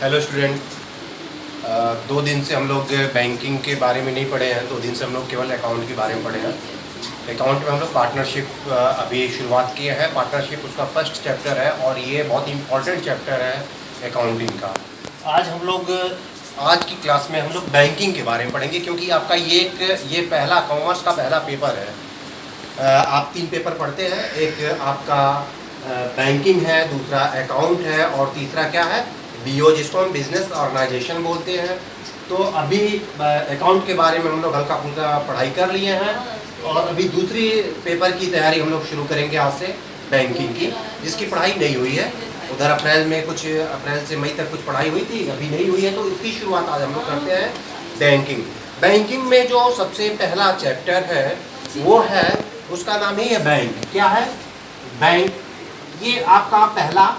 Hello student. 2 दिन से हम लोग बैंकिंग के बारे में नहीं पढ़े हैं। 2 दिन से हम लोग केवल अकाउंट के बारे में पढ़े हैं। अकाउंट में हम लोग पार्टनरशिप अभी शुरुआत किए हैं। पार्टनरशिप उसका फर्स्ट चैप्टर है और ये बहुत इंपॉर्टेंट चैप्टर है अकाउंटिंग का। आज हम लोग आज की क्लास में हम लोग बैंकिंग के बारे में पढ़ेंगे, क्योंकि आपका ये पहला कॉमर्स का पहला पेपर है। आप 3 पेपर पढ़ते हैं। एक आपका बैंकिंग है, दूसरा अकाउंट है और तीसरा क्या है, बीओ, जिसको हम बिजनेस ऑर्गेनाइजेशन बोलते हैं। तो अभी अकाउंट के बारे में हम लोग हल्का फुल्का पढ़ाई कर लिए हैं और अभी दूसरी पेपर की तैयारी हम लोग शुरू करेंगे आज से, बैंकिंग की, जिसकी पढ़ाई नहीं हुई है। उधर अप्रैल से मई तक कुछ पढ़ाई हुई थी, अभी नहीं हुई है, तो इसकी शुरुआत आज हम लोग करते हैं। बैंकिंग बैंकिंग में जो सबसे पहला चैप्टर है वो है, उसका नाम ही है बैंक। क्या है? बैंक। ये आपका पहला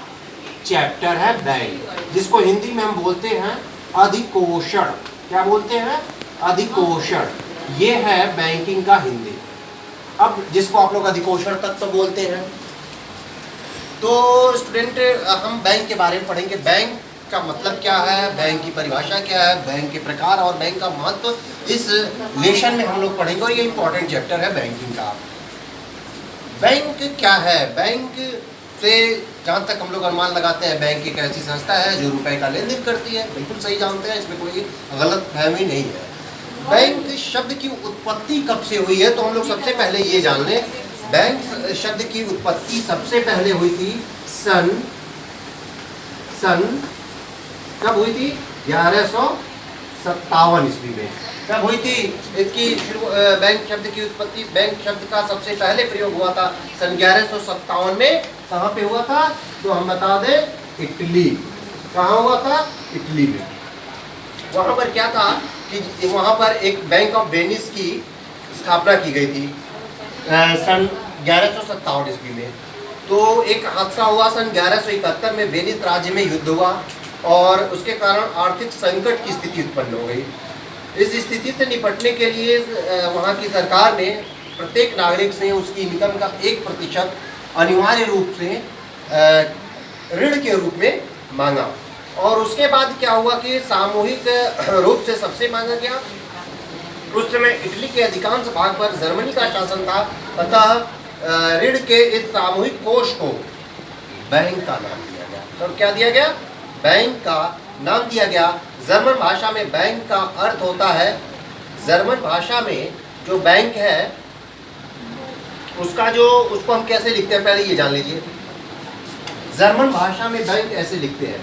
चैप्टर है बैंक, जिसको हिंदी में हम बोलते हैं अधिकोषण। क्या बोलते हैं? अधिकोषण। ये है बैंकिंग का हिंदी। अब जिसको आप लोग अधिकोषण तक तो बोलते हैं। तो स्टूडेंट, हम बैंक के बारे में पढ़ेंगे। बैंक का मतलब क्या है, बैंक की परिभाषा क्या है, बैंक के प्रकार और बैंक का महत्व, इस लेशन में हम लोग पढ़ेंगे और ये इंपॉर्टेंट चैप्टर है बैंकिंग का। बैंक क्या है? बैंक से जहाँ तक हम लोग अनुमान लगाते हैं, बैंक एक ऐसी संस्था है जो रुपए का लेन देन करती है। बिल्कुल सही जानते हैं, इसमें कोई गलत फहमी नहीं है। बैंक शब्द की उत्पत्ति कब से हुई है, तो हम लोग सबसे पहले ये जान लें। बैंक शब्द की उत्पत्ति सबसे पहले हुई थी सन कब हुई थी? 1157 ईस्वी में। कब हुई थी इसकी बैंक शब्द की उत्पत्ति? बैंक शब्द का सबसे पहले प्रयोग हुआ था सन 1157 में। कहाँ पे हुआ था? तो हम बता दें, इटली। कहाँ हुआ था? इटली में। वहाँ पर क्या था कि वहाँ पर एक बैंक ऑफ वेनिस की स्थापना की गई थी सन 1157 ईस्वी में। तो एक हादसा हुआ सन 1171 में, वेनिस राज्य में युद्ध हुआ और उसके कारण आर्थिक संकट की स्थिति उत्पन्न हो गई। इस स्थिति से निपटने के लिए वहाँ की सरकार ने प्रत्येक नागरिक से उसकी इनकम का 1% अनिवार्य रूप से ऋण के रूप में मांगा। और उसके बाद क्या हुआ कि सामूहिक रूप से सबसे मांगा गया। उस समय इटली के अधिकांश भाग पर जर्मनी का शासन था, अतः ऋण के इस सामूहिक कोष को बैंक का नाम दिया गया। तो क्या दिया गया? बैंक का नाम दिया गया। जर्मन भाषा में बैंक का अर्थ होता है, जर्मन भाषा में जो बैंक है उसको हम कैसे लिखते हैं, पहले ये जान लीजिए। जर्मन भाषा में बैंक ऐसे लिखते हैं,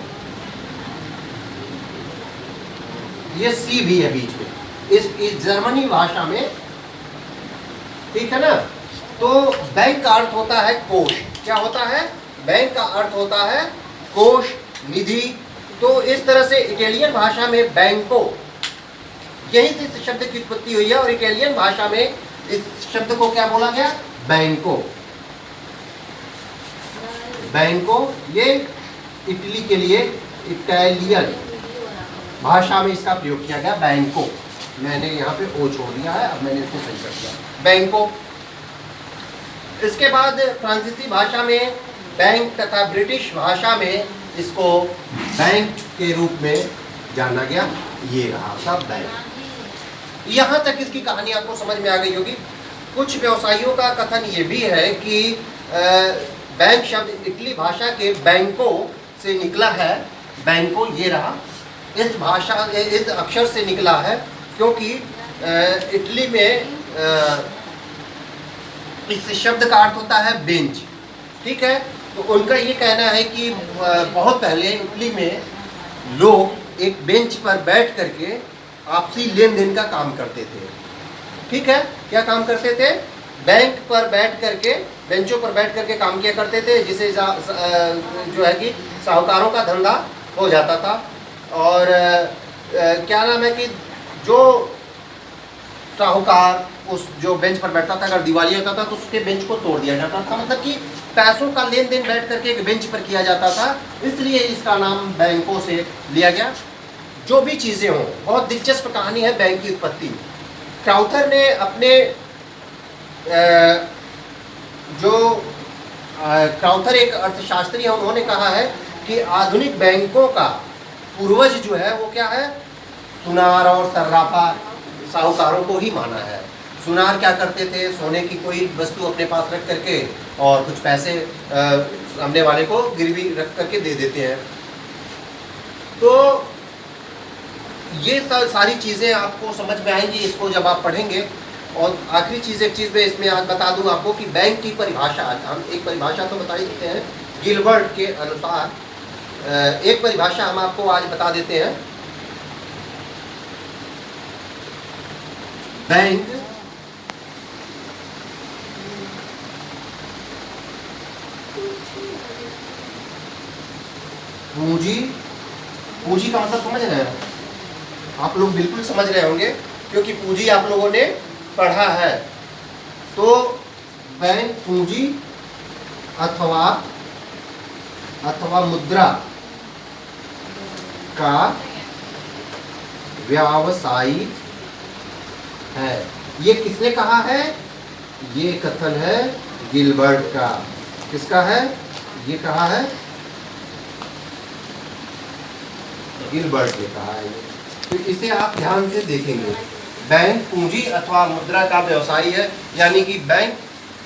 ये सी भी है बीच में, इस जर्मनी भाषा में, ठीक है ना। तो बैंक का अर्थ होता है कोष। क्या होता है? बैंक का अर्थ होता है कोष, निधि। तो इस तरह से इटालियन भाषा में बैंको, यही से इस शब्द की उत्पत्ति हुई है और इटालियन भाषा में इस शब्द को क्या बोला गया? बैंको। बैंको, ये इटली के लिए इटालियन भाषा में इसका प्रयोग किया गया, बैंको। मैंने यहाँ पे ओ छोड़ दिया है, अब मैंने इसको सही कर दिया, बैंको। इसके बाद फ्रांसीसी भाषा में बैंक तथा ब्रिटिश भाषा में इसको बैंक के रूप में जाना गया। ये रहा सब बैंक। यहाँ तक इसकी कहानी आपको समझ में आ गई होगी। कुछ व्यवसायियों का कथन ये भी है कि बैंक शब्द इटली भाषा के बैंको से निकला है। बैंको ये रहा, इस अक्षर से निकला है, क्योंकि इटली में इस शब्द का अर्थ होता है बेंच। ठीक है, तो उनका ये कहना है कि बहुत पहले इटली में लोग एक बेंच पर बैठ करके आपसी लेन देन का काम करते थे। ठीक है, क्या काम करते थे? बैंक पर बैठ करके, बेंचों पर बैठ करके काम किया करते थे, जिसे जो है कि साहूकारों का धंधा हो जाता था। और क्या नाम है कि जो साहूकार उस जो बेंच पर बैठता था, अगर दिवालिया होता था तो उसके बेंच को तोड़ दिया जाता था। मतलब कि पैसों का लेन देन बैठ करके एक बेंच पर किया जाता था, इसलिए इसका नाम बैंकों से लिया गया। जो भी चीज़ें हों, बहुत दिलचस्प कहानी है बैंक की उत्पत्ति। क्राउथर ने अपने क्राउथर एक अर्थशास्त्री है, उन्होंने कहा है कि आधुनिक बैंकों का पूर्वज जो है वो क्या है, सुनार और सर्राफा साहूकारों को ही माना है। सुनार क्या करते थे, सोने की कोई वस्तु अपने पास रख करके और कुछ पैसे सामने वाले को गिरवी रख करके दे देते हैं। तो ये सारी चीज़ें आपको समझ में आएंगी इसको जब आप पढ़ेंगे। और आखिरी चीज़, एक चीज़ मैं इसमें आज बता दूं आपको कि बैंक की परिभाषा, हम एक परिभाषा तो बता ही देते हैं गिलबर्ट के अनुसार। एक परिभाषा हम आपको आज बता देते हैं। बैंक पूंजी का मतलब समझ रहे हैं आप लोग, बिल्कुल समझ रहे होंगे क्योंकि पूंजी आप लोगों ने पढ़ा है। तो बैंक पूंजी अथवा मुद्रा का व्यवसायी है। ये किसने कहा है? ये कथन है गिलबर्ट का। किसका है? ये कहा है गिलबर्ट ने कहा है। तो इसे आप ध्यान से देखेंगे। बैंक पूंजी अथवा मुद्रा का व्यवसायी है, यानी कि बैंक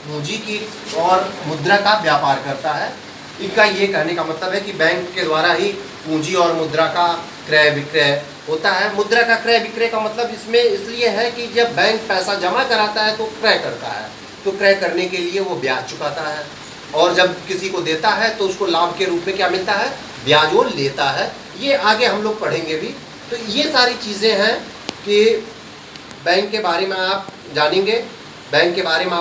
पूंजी की और मुद्रा का व्यापार करता है। इनका ये कहने का मतलब है कि बैंक के द्वारा ही पूंजी और मुद्रा का क्रय विक्रय होता है। मुद्रा का क्रय विक्रय का मतलब इसमें इसलिए है कि जब बैंक पैसा जमा कराता है तो क्रय करता है, तो क्रय करने के लिए वो ब्याज चुकाता है, और जब किसी को देता है तो उसको लाभ के रूप में क्या मिलता है? ब्याज वो लेता है। ये आगे हम लोग पढ़ेंगे भी। तो ये सारी चीज़ें हैं कि बैंक के बारे में आप जानेंगे, बैंक के बारे में आप